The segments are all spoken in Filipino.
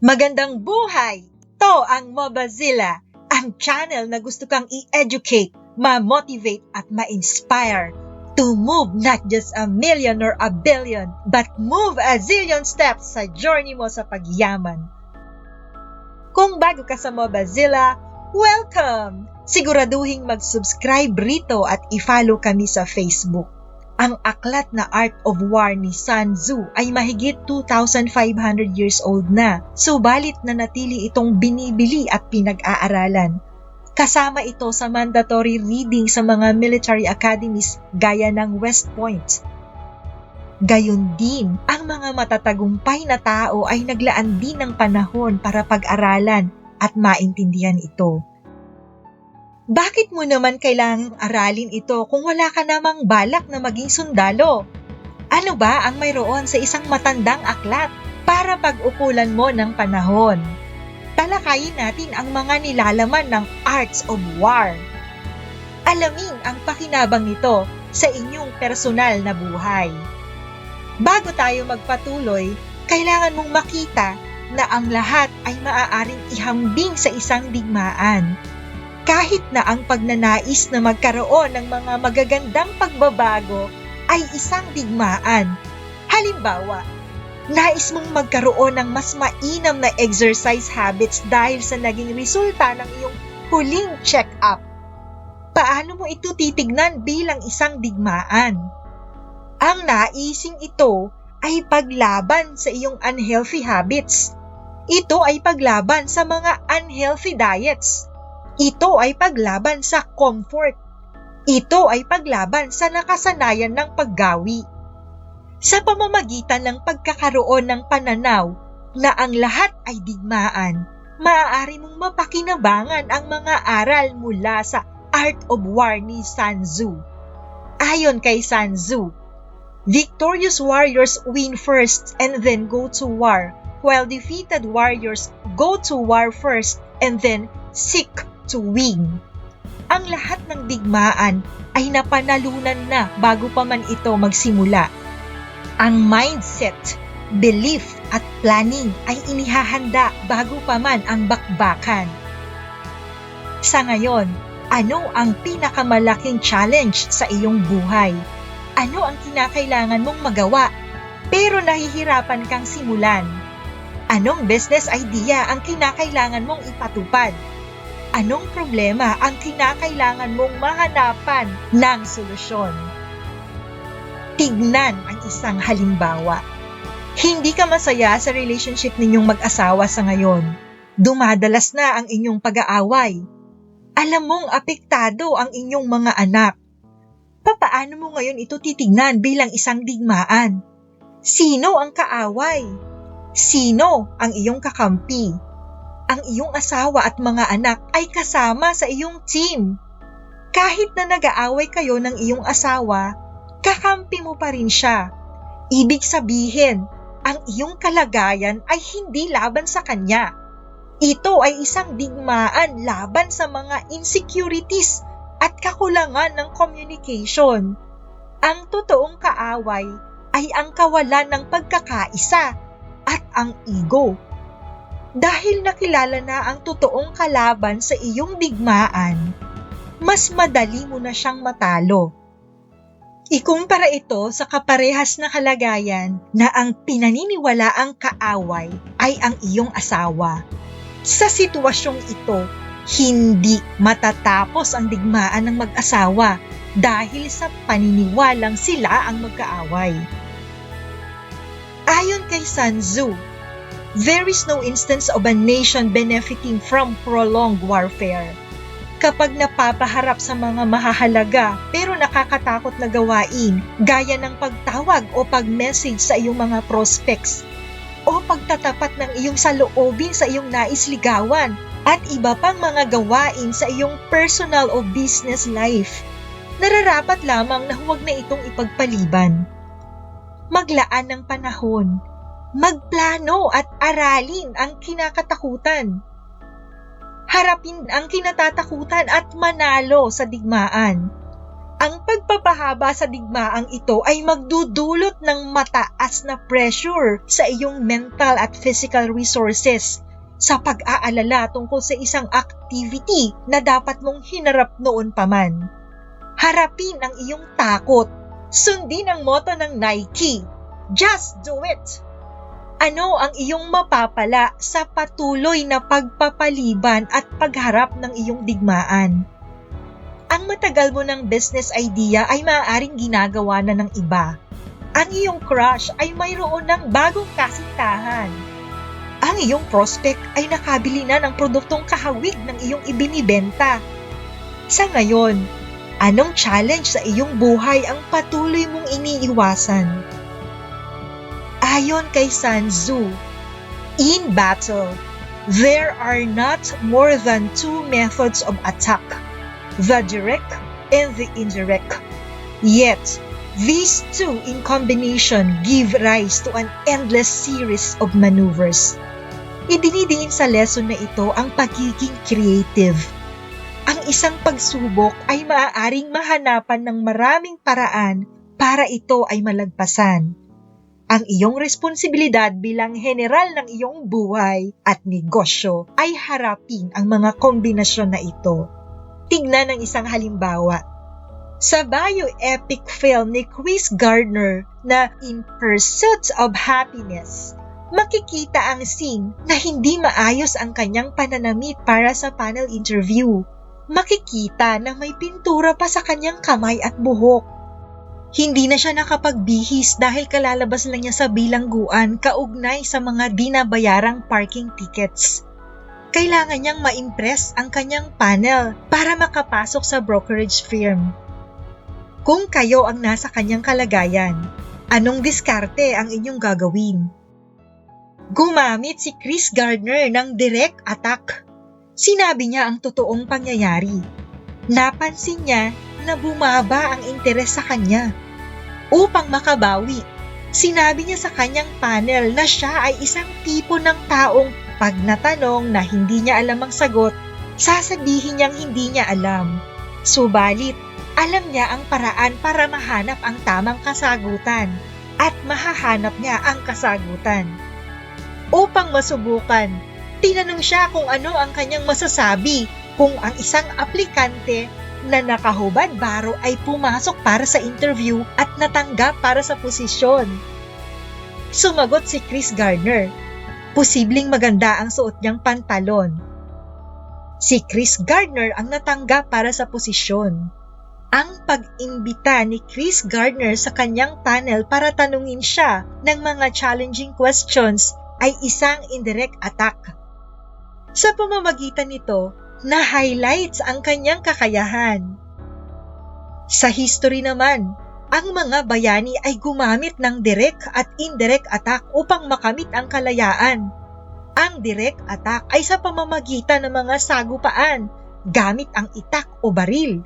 Magandang buhay! Ito ang Mobazilla, ang channel na gusto kang i-educate, ma-motivate at ma-inspire to move not just a million or a billion, but move a zillion steps sa journey mo sa pagyaman. Kung bago ka sa Mobazilla, welcome! Siguraduhin mag-subscribe rito at i-follow kami sa Facebook. Ang aklat na Art of War ni Sun Tzu ay mahigit 2,500 years old na, subalit na natili itong binibili at pinag-aaralan. Kasama ito sa mandatory reading sa mga military academies gaya ng West Point. Gayon din, ang mga matatagumpay na tao ay naglaan din ng panahon para pag-aralan at maintindihan ito. Bakit mo naman kailangang aralin ito kung wala ka namang balak na maging sundalo? Ano ba ang mayroon sa isang matandang aklat para pag-ukulan mo ng panahon? Talakayin natin ang mga nilalaman ng Arts of War. Alamin ang pakinabang nito sa inyong personal na buhay. Bago tayo magpatuloy, kailangan mong makita na ang lahat ay maaaring ihambing sa isang digmaan. Kahit na ang pagnanais na magkaroon ng mga magagandang pagbabago ay isang digmaan. Halimbawa, nais mong magkaroon ng mas mainam na exercise habits dahil sa naging resulta ng iyong huling check-up. Paano mo ito titignan bilang isang digmaan? Ang naising ito ay paglaban sa iyong unhealthy habits. Ito ay paglaban sa mga unhealthy diets. Ito ay paglaban sa comfort. Ito ay paglaban sa nakasanayan ng paggawi. Sa pamamagitan ng pagkakaroon ng pananaw na ang lahat ay digmaan, maaari mong mapakinabangan ang mga aral mula sa Art of War ni Sun Tzu. Ayon kay Sun Tzu, victorious warriors win first and then go to war, while defeated warriors go to war first and then seek to win. Ang lahat ng digmaan ay napanalunan na bago pa man ito magsimula. Ang mindset, belief at planning ay inihahanda bago pa man ang bakbakan. Sa ngayon, ano ang pinakamalaking challenge sa iyong buhay? Ano ang kinakailangan mong magawa pero nahihirapan kang simulan? Anong business idea ang kinakailangan mong ipatupad? Anong problema ang kinakailangan mong mahanapan ng solusyon? Tignan ang isang halimbawa. Hindi ka masaya sa relationship ninyong mag-asawa sa ngayon. Dumadalas na ang inyong pag-aaway. Alam mong apektado ang inyong mga anak. Papaano mo ngayon ito titignan bilang isang digmaan? Sino ang kaaway? Sino ang iyong kakampi? Ang iyong asawa at mga anak ay kasama sa iyong team. Kahit na nag-aaway kayo ng iyong asawa, kakampi mo pa rin siya. Ibig sabihin, ang iyong kalagayan ay hindi laban sa kanya. Ito ay isang digmaan laban sa mga insecurities at kakulangan ng communication. Ang totoong kaaway ay ang kawalan ng pagkakaisa at ang ego. Dahil nakilala na ang totoong kalaban sa iyong digmaan, mas madali mo na siyang matalo. Ikumpara ito sa kaparehas na kalagayan na ang pinaniniwalaang kaaway ay ang iyong asawa. Sa sitwasyong ito, hindi matatapos ang digmaan ng mag-asawa dahil sa paniniwalang sila ang magkaaway. Ayon kay Sun Tzu, there is no instance of a nation benefiting from prolonged warfare. Kapag napapaharap sa mga mahahalaga pero nakakatakot na gawain gaya ng pagtawag o pag-message sa iyong mga prospects o pagtatapat ng iyong saloobin sa iyong nais ligawan at iba pang mga gawain sa iyong personal o business life, nararapat lamang na huwag na itong ipagpaliban. Maglaan ng panahon. Magplano at aralin ang kinakatakutan. Harapin ang kinatatakutan at manalo sa digmaan. Ang pagpapahaba sa digmaang ito ay magdudulot ng mataas na pressure sa iyong mental at physical resources sa pag-aalala tungkol sa isang activity na dapat mong hinarap noon pa man. Harapin ang iyong takot. Sundin ang motto ng Nike, "Just do it!" Ano ang iyong mapapala sa patuloy na pagpapaliban at pagharap ng iyong digmaan? Ang matagal mo ng business idea ay maaaring ginagawa na ng iba. Ang iyong crush ay mayroon ng bagong kasintahan. Ang iyong prospect ay nakabili na ng produktong kahawig ng iyong ibinibenta. Sa ngayon, anong challenge sa iyong buhay ang patuloy mong iniiwasan? Ayon kay Sun Tzu, in battle, there are not more than two methods of attack, the direct and the indirect. Yet, these two in combination give rise to an endless series of maneuvers. Idinidiin sa lesson na ito ang pagiging creative. Ang isang pagsubok ay maaaring mahanapan ng maraming paraan para ito ay malagpasan. Ang iyong responsibilidad bilang general ng iyong buhay at negosyo ay harapin ang mga kombinasyon na ito. Tignan ang isang halimbawa. Sa bioepic film ni Chris Gardner na In Pursuit of Happiness, makikita ang scene na hindi maayos ang kanyang pananamit para sa panel interview. Makikita na may pintura pa sa kanyang kamay at buhok. Hindi na siya nakapagbihis dahil kalalabas lang niya sa bilangguan kaugnay sa mga dinabayarang parking tickets. Kailangan niyang ma-impress ang kanyang panel para makapasok sa brokerage firm. Kung kayo ang nasa kanyang kalagayan, anong diskarte ang inyong gagawin? Gumamit si Chris Gardner ng direct attack. Sinabi niya ang totoong pangyayari. Napansin niya na bumaba ang interes sa kanya. Upang makabawi, sinabi niya sa kanyang panel na siya ay isang tipo ng taong pag natanong na hindi niya alam ang sagot, sasabihin niyang hindi niya alam. Subalit, alam niya ang paraan para mahanap ang tamang kasagutan at mahahanap niya ang kasagutan. Upang masubukan, tinanong siya kung ano ang kanyang masasabi kung ang isang aplikante na nakahubad baro ay pumasok para sa interview at natanggap para sa posisyon. Sumagot si Chris Gardner, posibleng maganda ang suot niyang pantalon. Si Chris Gardner ang natanggap para sa posisyon. Ang pag-imbita ni Chris Gardner sa kanyang panel para tanungin siya ng mga challenging questions ay isang indirect attack. Sa pamamagitan nito, na-highlights ang kanyang kakayahan. Sa history naman, ang mga bayani ay gumamit ng direct at indirect attack upang makamit ang kalayaan. Ang direct attack ay sa pamamagitan ng mga sagupaan gamit ang itak o baril.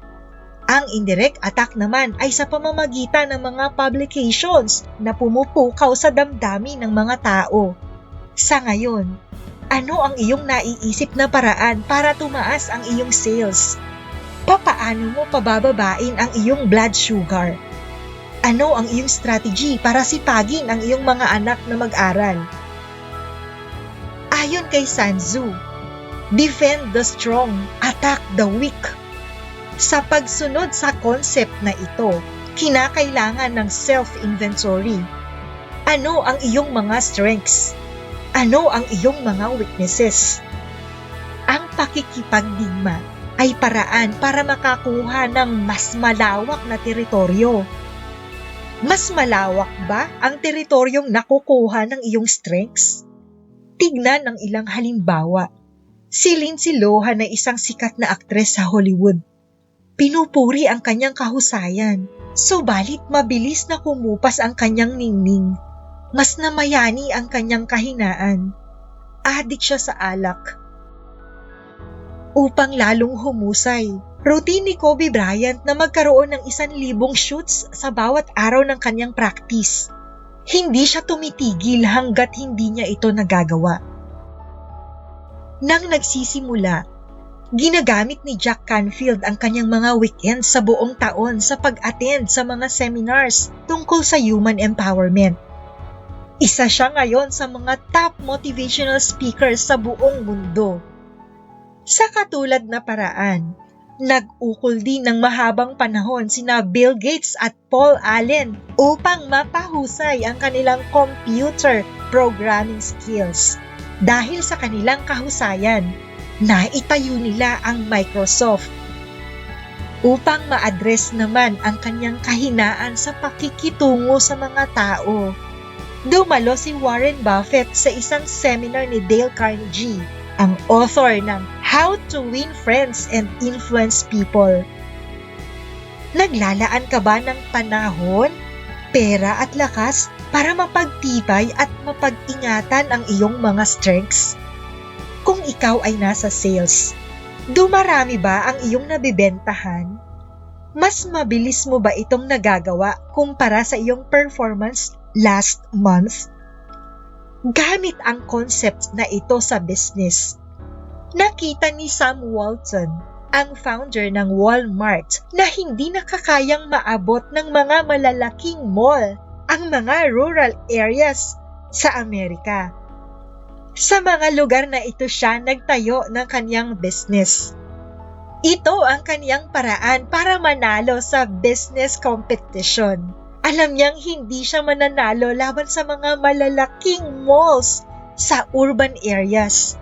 Ang indirect attack naman ay sa pamamagitan ng mga publications na pumupukaw sa damdamin ng mga tao. Sa ngayon, ano ang iyong naiisip na paraan para tumaas ang iyong sales? Papaano mo pabababain ang iyong blood sugar? Ano ang iyong strategy para sipagin ang iyong mga anak na mag-aral? Ayon kay Sun Tzu, defend the strong, attack the weak. Sa pagsunod sa concept na ito, kinakailangan ng self-inventory. Ano ang iyong mga strengths? Ano ang iyong mga weaknesses? Ang pakikipagdigma ay paraan para makakuha ng mas malawak na teritoryo. Mas malawak ba ang teritoryong nakukuha ng iyong strengths? Tignan ang ilang halimbawa. Si Lindsay Lohan ay isang sikat na aktres sa Hollywood. Pinupuri ang kanyang kahusayan, subalit mabilis na kumupas ang kanyang ningning. Mas namayani ang kanyang kahinaan. Adik siya sa alak. Upang lalong humusay, routine ni Kobe Bryant na magkaroon ng 1,000 shoots sa bawat araw ng kanyang practice. Hindi siya tumitigil hanggat hindi niya ito nagagawa. Nang nagsisimula, Ginagamit ni Jack Canfield ang kanyang mga weekend sa buong taon sa pag-attend sa mga seminars tungkol sa human empowerment. Isa siya ngayon sa mga top motivational speakers sa buong mundo. Sa katulad na paraan, nag-ukol din ng mahabang panahon sina Bill Gates at Paul Allen upang mapahusay ang kanilang computer programming skills. Dahil sa kanilang kahusayan, naitayo nila ang Microsoft upang ma-address naman ang kanyang kahinaan sa pakikitungo sa mga tao. Dumalo si Warren Buffett sa isang seminar ni Dale Carnegie, ang author ng How to Win Friends and Influence People. Naglalaan ka ba ng panahon, pera at lakas para mapagtibay at mapag-ingatan ang iyong mga strengths? Kung ikaw ay nasa sales, dumarami ba ang iyong nabibentahan? Mas mabilis mo ba itong nagagawa kumpara sa iyong performance last month? Gamit ang concept na ito sa business. Nakita ni Sam Walton, ang founder ng Walmart, na hindi nakakayang maabot ng mga malalaking mall ang mga rural areas sa Amerika. Sa mga lugar na ito siya nagtayo ng kanyang business. Ito ang kanyang paraan para manalo sa business competition. Alam niyang hindi siya mananalo laban sa mga malalaking malls sa urban areas.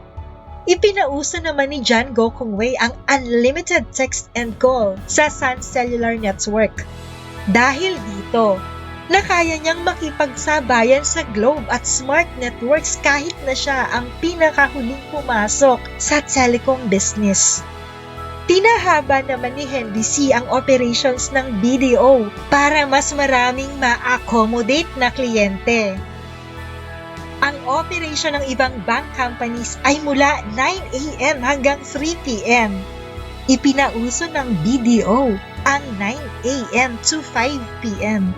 Ipinauso naman ni John Gokongwei ang unlimited text and call sa Sun Cellular Network. Dahil dito, nakaya niyang makipagsabayan sa Globe at Smart Networks kahit na siya ang pinakahuling pumasok sa telecom business. Tinahaba naman ni Henry C. ang operations ng BDO para mas maraming ma-accommodate na kliyente. Ang operation ng ibang bank companies ay mula 9 a.m. hanggang 3 p.m. Ipinauso ng BDO ang 9 a.m. to 5 p.m.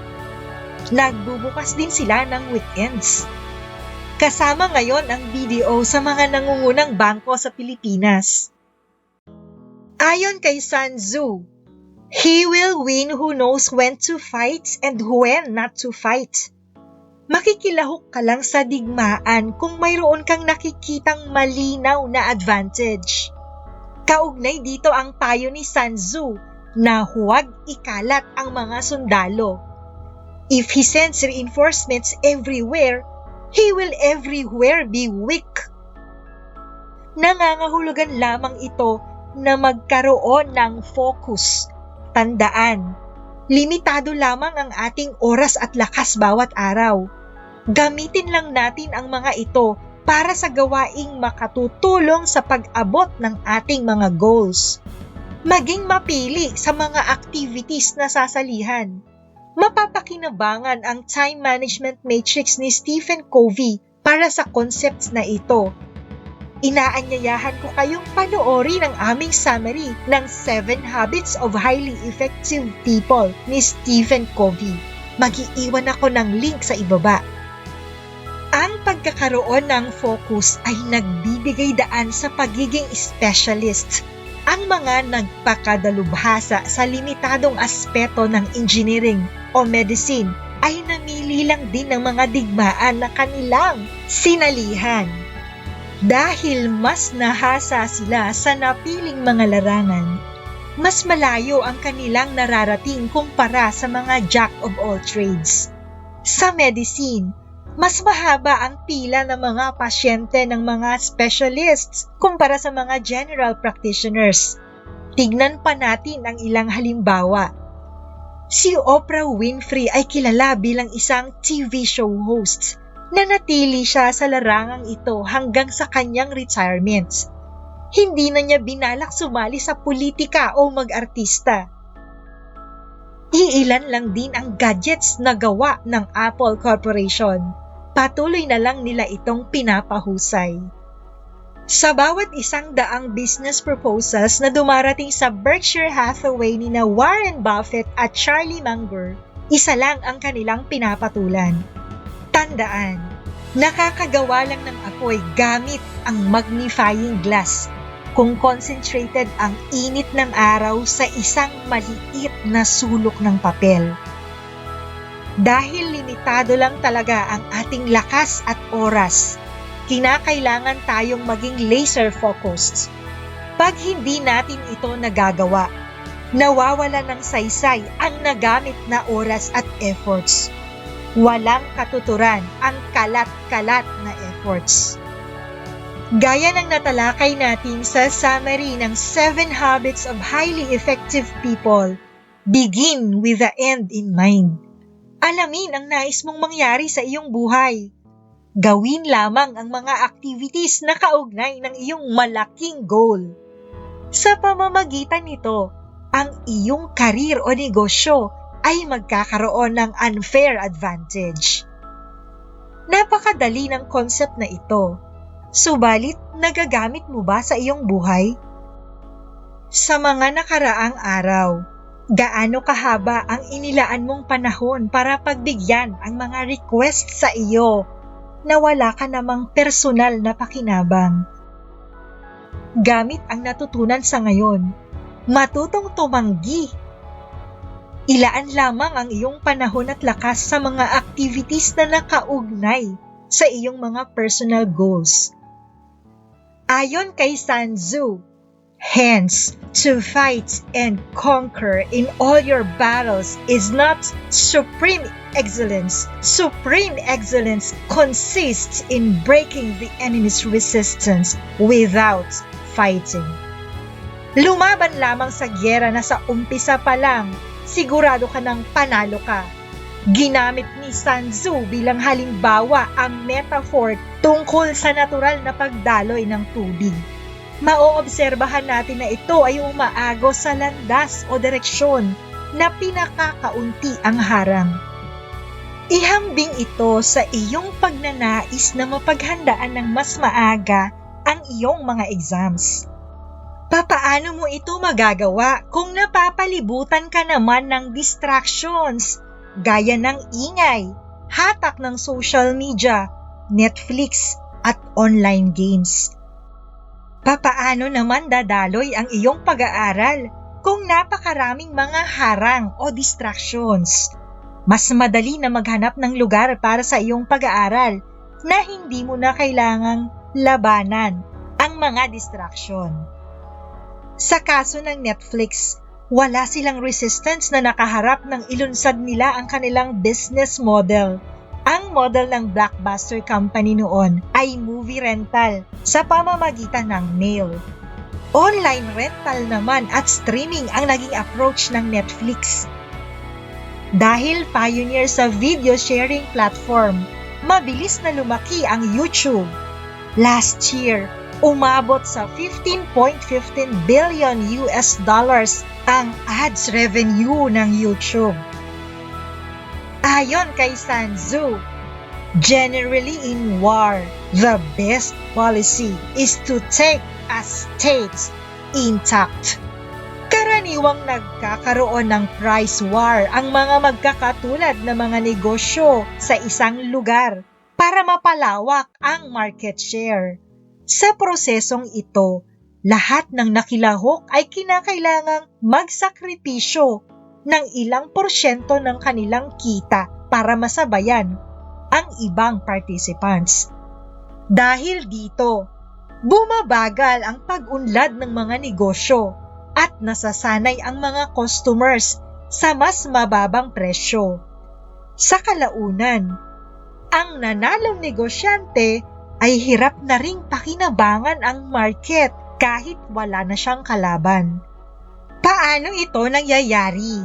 Nagbubukas din sila ng weekends. Kasama ngayon ang BDO sa mga nangungunang bangko sa Pilipinas. Ayon kay Sun Tzu, he will win who knows when to fight and when not to fight. Makikilahok ka lang sa digmaan kung mayroon kang nakikitang malinaw na advantage. Kaugnay dito ang payo ni Sun Tzu na huwag ikalat ang mga sundalo. If he sends reinforcements everywhere, he will everywhere be weak. Nangangahulugan lamang ito na magkaroon ng focus. Tandaan, limitado lamang ang ating oras at lakas bawat araw. Gamitin lang natin ang mga ito para sa gawaing makatutulong sa pag-abot ng ating mga goals. Maging mapili sa mga activities na sasalihan. Mapapakinabangan ang time management matrix ni Stephen Covey para sa concepts na ito. Inaanyayahan ko kayong panoorin ang aming summary ng 7 Habits of Highly Effective People ni Stephen Covey. Mag-iiwan ako ng link sa ibaba. Ang pagkakaroon ng focus ay nagbibigay daan sa pagiging specialist. Ang mga nagpakadalubhasa sa limitadong aspeto ng engineering o medicine ay namili lang din ng mga digmaan na kanilang sinalihan. Dahil mas nahasa sila sa napiling mga larangan, mas malayo ang kanilang nararating kumpara sa mga jack of all trades. Sa medicine, mas mahaba ang pila ng mga pasyente ng mga specialists kumpara sa mga general practitioners. Tignan pa natin ang ilang halimbawa. Si Oprah Winfrey ay kilala bilang isang TV show host. Nanatili siya sa larangang ito hanggang sa kanyang retirement. Hindi na niya binalak sumali sa politika o mag-artista. Iilan lang din ang gadgets na gawa ng Apple Corporation. Patuloy na lang nila itong pinapahusay. Sa bawat 100 business proposals na dumarating sa Berkshire Hathaway ni na Warren Buffett at Charlie Munger, isa lang ang kanilang pinapatulan. Tandaan, nakakagawa lang ng apoy gamit ang magnifying glass. kung concentrated ang init ng araw sa isang maliit na sulok ng papel. Dahil limitado lang talaga ang ating lakas at oras, kinakailangan tayong maging laser-focused. Pag hindi natin ito nagagawa, nawawala ng saysay ang nagamit na oras at efforts. Walang katuturan ang kalat-kalat na efforts. Gaya ng natalakay natin sa summary ng 7 Habits of Highly Effective People, begin with the end in mind. Alamin ang nais mong mangyari sa iyong buhay. Gawin lamang ang mga activities na kaugnay ng iyong malaking goal. Sa pamamagitan nito, ang iyong karir o negosyo ay magkakaroon ng unfair advantage. Napakadali ng concept na ito. Subalit, nagagamit mo ba sa iyong buhay? Sa mga nakaraang araw, gaano kahaba ang inilaan mong panahon para pagbigyan ang mga request sa iyo na wala ka namang personal na pakinabang? Gamit ang natutunan sa ngayon, matutong tumanggi. Ilaan lamang ang iyong panahon at lakas sa mga activities na nakaugnay sa iyong mga personal goals. Ayon kay Sun Tzu, hence, to fight and conquer in all your battles is not supreme excellence. Supreme excellence consists in breaking the enemy's resistance without fighting. Lumaban lamang sa gyera na sa umpisa pa lang, sigurado ka ng panalo ka. Ginamit ni Sun Tzu bilang halimbawa ang metaphor tungkol sa natural na pagdaloy ng tubig. Maoobserbahan natin na ito ay umaagos sa landas o direksyon na pinakakaunti ang harang. Ihambing ito sa iyong pagnanais na mapaghandaan ng mas maaga ang iyong mga exams. Papaano mo ito magagawa kung napapalibutan ka naman ng distractions gaya ng ingay, hatak ng social media, Netflix at online games? Papaano naman dadaloy ang iyong pag-aaral kung napakaraming mga harang o distractions? Mas madali na maghanap ng lugar para sa iyong pag-aaral na hindi mo na kailangang labanan ang mga distraction. Sa kaso ng Netflix, wala silang resistance na nakaharap ng ilunsad nila ang kanilang business model. Ang model ng blockbuster company noon ay movie rental sa pamamagitan ng mail. Online rental naman at streaming ang naging approach ng Netflix. Dahil pioneer sa video sharing platform, mabilis na lumaki ang YouTube. Last year, umabot sa $15.15 billion ang ads revenue ng YouTube. Ayon kay Sun Tzu, generally in war, the best policy is to take a state intact. Karaniwang nagkakaroon ng price war ang mga magkakatulad na mga negosyo sa isang lugar para mapalawak ang market share. Sa prosesong ito, lahat ng nakilahok ay kinakailangang magsakripisyo ng ilang porsyento ng kanilang kita para masabayan ang ibang participants. Dahil dito, bumabagal ang pag-unlad ng mga negosyo at nasasanay ang mga customers sa mas mababang presyo. Sa kalaunan, ang nanalong negosyante ay hirap na ring pakinabangan ang market kahit wala na siyang kalaban. Paano ito nangyayari?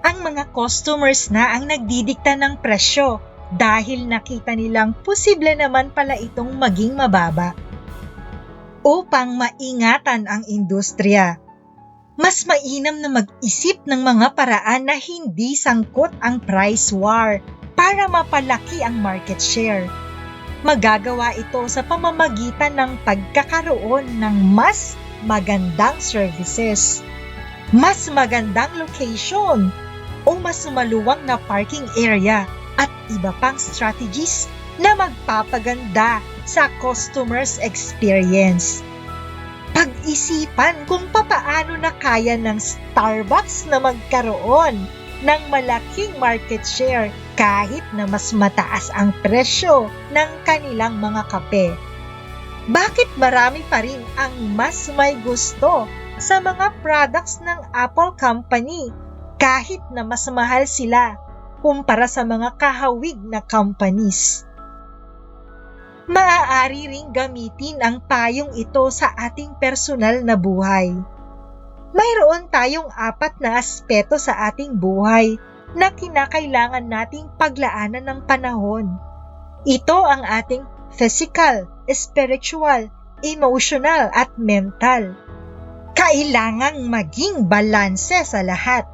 Ang mga customers na ang nagdidikta ng presyo dahil nakita nilang posible naman pala itong maging mababa. Upang maingatan ang industriya, mas mainam na mag-isip ng mga paraan na hindi sangkot ang price war para mapalaki ang market share. Magagawa ito sa pamamagitan ng pagkakaroon ng mas magandang services, mas magandang location, o mas maluwang na parking area at iba pang strategies na magpapaganda sa customer's experience. Pag-isipan kung papaano na kaya ng Starbucks na magkaroon ng malaking market share kahit na mas mataas ang presyo ng kanilang mga kape. Bakit marami pa rin ang mas may gusto sa mga products ng Apple Company kahit na mas mahal sila kumpara sa mga kahawig na companies? Maaari ring gamitin ang payong ito sa ating personal na buhay. Mayroon tayong 4 na aspeto sa ating buhay na kinakailangan nating paglaanan ng panahon. Ito ang ating physical, spiritual, emotional at mental. Kailangang maging balanse sa lahat.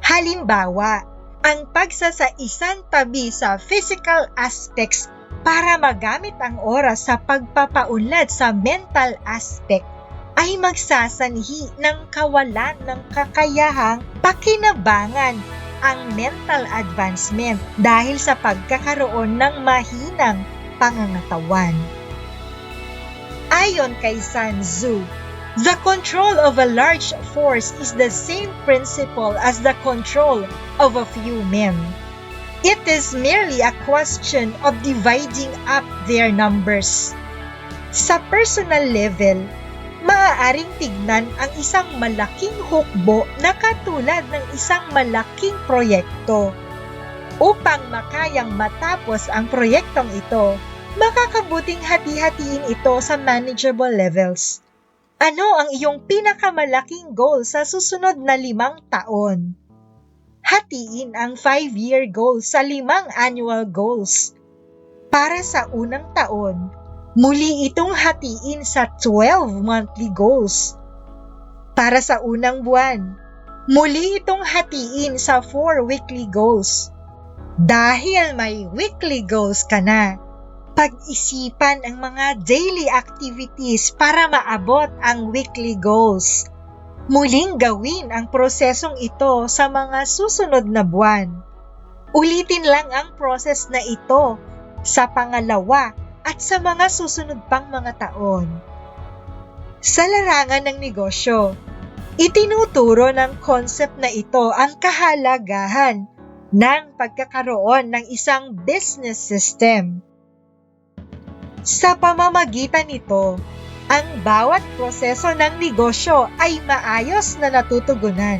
Halimbawa, ang pagsasaisan tabi sa physical aspects para magamit ang oras sa pagpapaunlad sa mental aspect ay magsasanhi ng kawalan ng kakayahang pakinabangan ang mental advancement dahil sa pagkakaroon ng mahinang pangangatawan. Ayon kay Sun Tzu, the control of a large force is the same principle as the control of a few men. It is merely a question of dividing up their numbers. Sa personal level, maaaring tignan ang isang malaking hukbo na katulad ng isang malaking proyekto. Upang makayang matapos ang proyektong ito, makakabuting hati-hatiin ito sa manageable levels. Ano ang iyong pinakamalaking goal sa susunod na 5 taon? Hatiin ang 5-year goal sa 5 annual goals. Para sa unang taon, muli itong hatiin sa 12 monthly goals. Para sa unang buwan, muli itong hatiin sa 4 weekly goals. Dahil may weekly goals ka na, pag-isipan ang mga daily activities para maabot ang weekly goals. Muling gawin ang prosesong ito sa mga susunod na buwan. Ulitin lang ang proses na ito sa pangalawa at sa mga susunod pang mga taon. Sa larangan ng negosyo, itinuturo ng concept na ito ang kahalagahan ng pagkakaroon ng isang business system. Sa pamamagitan nito, ang bawat proseso ng negosyo ay maayos na natutugunan.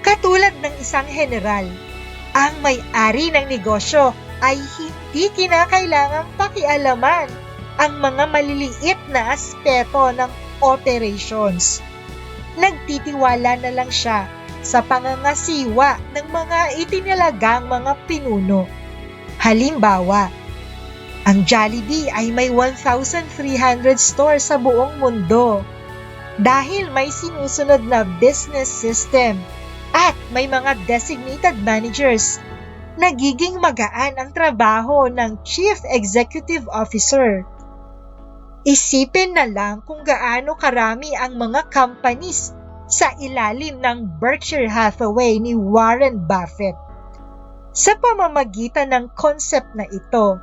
Katulad ng isang general, ang may-ari ng negosyo ay hindi kinakailangang pakialaman ang mga maliliit na aspeto ng operations. Nagtitiwala na lang siya sa pangangasiwa ng mga itinalagang mga pinuno. Halimbawa, ang Jollibee ay may 1,300 stores sa buong mundo. Dahil may sinusunod na business system at may mga designated managers, nagiging magaan ang trabaho ng Chief Executive Officer. Isipin na lang kung gaano karami ang mga companies sa ilalim ng Berkshire Hathaway ni Warren Buffett. Sa pamamagitan ng concept na ito,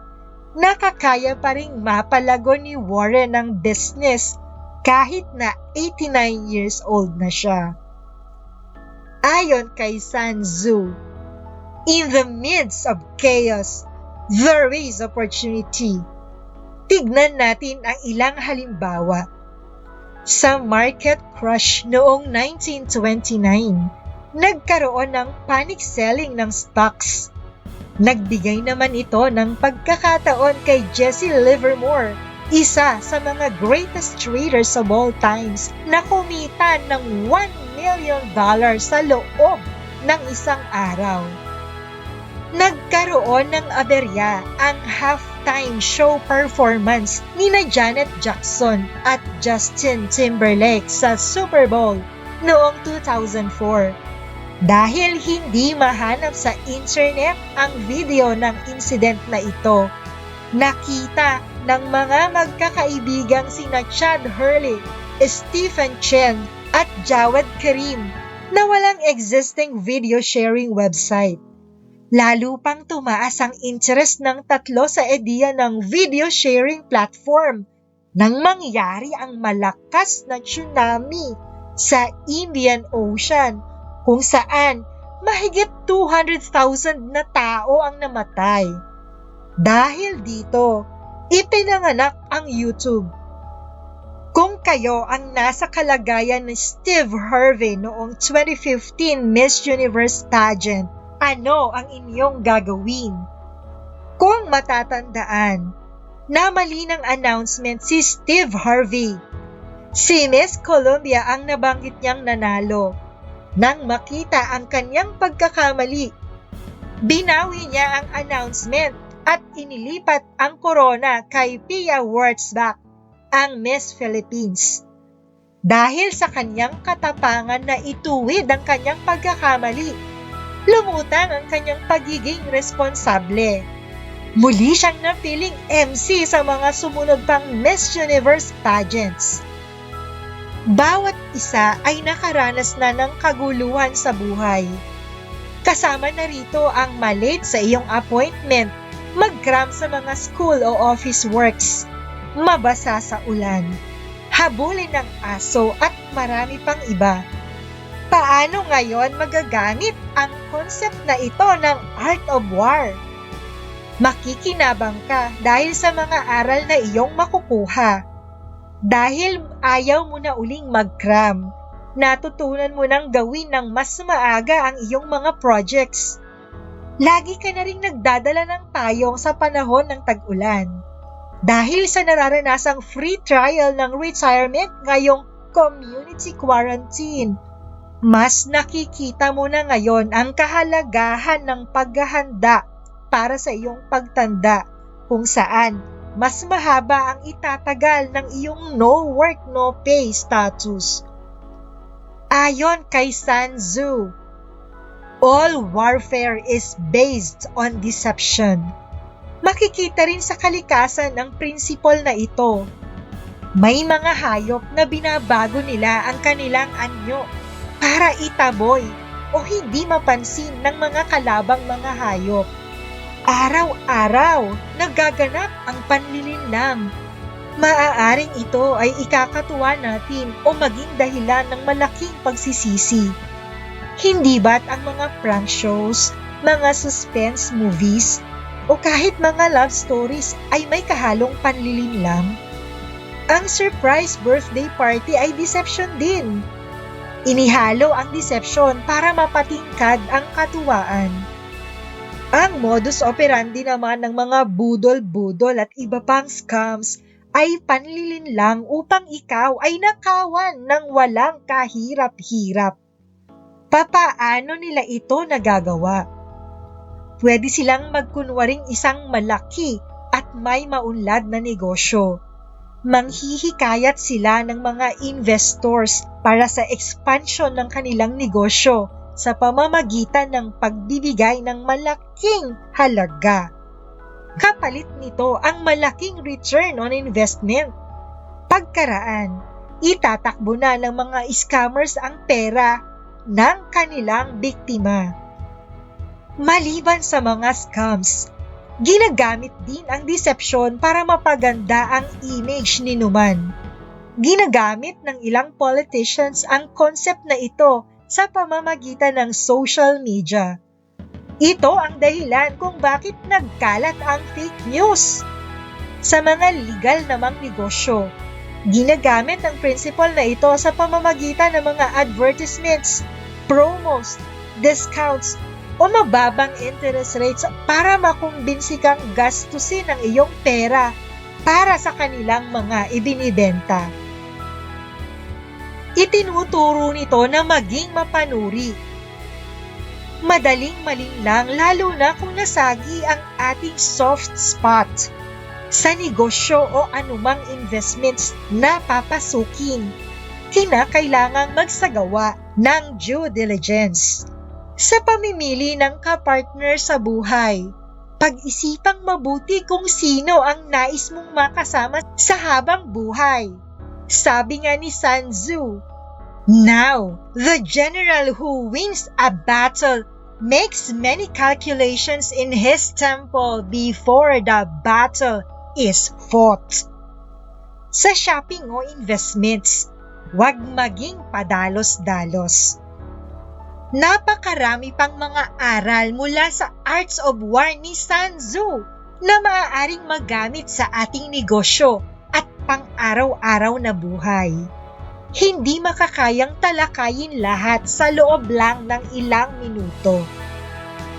nakakaya pa ring mapalago ni Warren ang business kahit na 89 years old na siya. Ayon kay Sun Tzu, in the midst of chaos, there is opportunity. Tignan natin ang ilang halimbawa. Sa market crash noong 1929, nagkaroon ng panic selling ng stocks. Nagbigay naman ito ng pagkakataon kay Jesse Livermore, isa sa mga greatest traders of all times, na kumita ng $1 million sa loob ng isang araw. Nagkaroon ng aberya ang halftime show performance nina Janet Jackson at Justin Timberlake sa Super Bowl noong 2004. Dahil hindi mahanap sa internet ang video ng incident na ito, nakita ng mga magkakaibigang sina Chad Hurley, Stephen Chen at Jawed Karim na walang existing video sharing website. Lalo pang tumaas ang interest ng tatlo sa ideya ng video sharing platform nang mangyari ang malakas na tsunami sa Indian Ocean kung saan mahigit 200,000 na tao ang namatay. Dahil dito, ipinanganak ang YouTube. Kung kayo ang nasa kalagayan ni Steve Harvey noong 2015 Miss Universe pageant, ano ang inyong gagawin? Kung matatandaan, na mali ng announcement si Steve Harvey. Si Miss Colombia ang nabanggit niyang nanalo. Nang makita ang kanyang pagkakamali, binawi niya ang announcement at inilipat ang korona kay Pia Wurtzbach, ang Miss Philippines. Dahil sa kanyang katapangan na ituwid ang kanyang pagkakamali, lumutang ang kanyang pagiging responsable. Muli siyang napiling MC sa mga sumunod pang Miss Universe pageants. Bawat isa ay nakaranas na ng kaguluhan sa buhay. Kasama na rito ang malate sa iyong appointment, mag-cram sa mga school o office works, mabasa sa ulan, habulin ng aso at marami pang iba. Paano ngayon magagamit ang concept na ito ng Art of War? Makikinabang ka dahil sa mga aral na iyong makukuha. Dahil ayaw mo na uling mag-cram, natutunan mo nang gawin ng mas maaga ang iyong mga projects. Lagi ka na rin nagdadala ng payong sa panahon ng tag-ulan. Dahil sa nararanasang free trial ng retirement ngayong community quarantine, mas nakikita mo na ngayon ang kahalagahan ng paghahanda para sa iyong pagtanda, kung saan mas mahaba ang itatagal ng iyong no work no pay status. Ayon kay Sun Tzu, all warfare is based on deception. Makikita rin sa kalikasan ang prinsipal na ito. May mga hayop na binabago nila ang kanilang anyo para itaboy o hindi mapansin ng mga kalabang mga hayop. Araw-araw nagaganap ang panlilinlang. Maaaring ito ay ikakatuwa natin o maging dahilan ng malaking pagsisisi. Hindi ba't ang mga prank shows, mga suspense movies, o kahit mga love stories ay may kahalong panlilinlang? Ang surprise birthday party ay deception din. Inihalo ang deception para mapatingkad ang katuwaan. Ang modus operandi naman ng mga budol-budol at iba pang scams ay panlilinlang upang ikaw ay nakawan ng walang kahirap-hirap. Papaano nila ito nagagawa? Pwede silang magkunwaring isang malaki at may maunlad na negosyo. Manghihikayat sila ng mga investors para sa expansion ng kanilang negosyo sa pamamagitan ng pagbibigay ng malaking halaga. Kapalit nito ang malaking return on investment. Pagkaraan, itatakbo na ng mga scammers ang pera ng kanilang biktima. Maliban sa mga scams, ginagamit din ang deception para mapaganda ang image ni Numan. Ginagamit ng ilang politicians ang concept na ito sa pamamagitan ng social media. Ito ang dahilan kung bakit nagkalat ang fake news. Sa mga legal namang negosyo, ginagamit ang principle na ito sa pamamagitan ng mga advertisements, promos, discounts, o mababang interest rates para makumbinsi kang gastusin ang iyong pera para sa kanilang mga ibinibenta. Itinuturo nito na maging mapanuri. Madaling malinlang lalo na kung nasagi ang ating soft spot sa negosyo o anumang investments na papasukin. Kinakailangang magsagawa ng due diligence. Sa pamimili ng kapartner sa buhay, pag-isipang mabuti kung sino ang nais mong makasama sa habang buhay. Sabi nga ni Sun Tzu, "Now, the general who wins a battle makes many calculations in his temple before the battle is fought." sa shopping o investments. Huwag maging padalos-dalos. Napakarami pang mga aral mula sa Arts of War ni Sun Tzu na maaaring magamit sa ating negosyo at pang-araw-araw na buhay. Hindi makakayang talakayin lahat sa loob lang ng ilang minuto.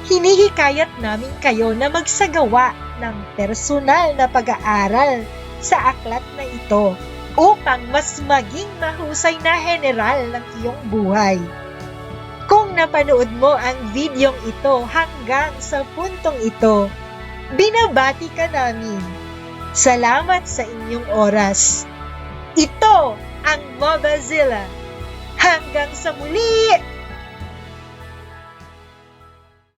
Hinihikayat namin kayo na magsagawa ng personal na pag-aaral sa aklat na ito upang mas maging mahusay na general ng iyong buhay. Kung napanood mo ang videong ito hanggang sa puntong ito, binabati ka namin. Salamat sa inyong oras. Ito ang Mobazilla. Hanggang sa muli!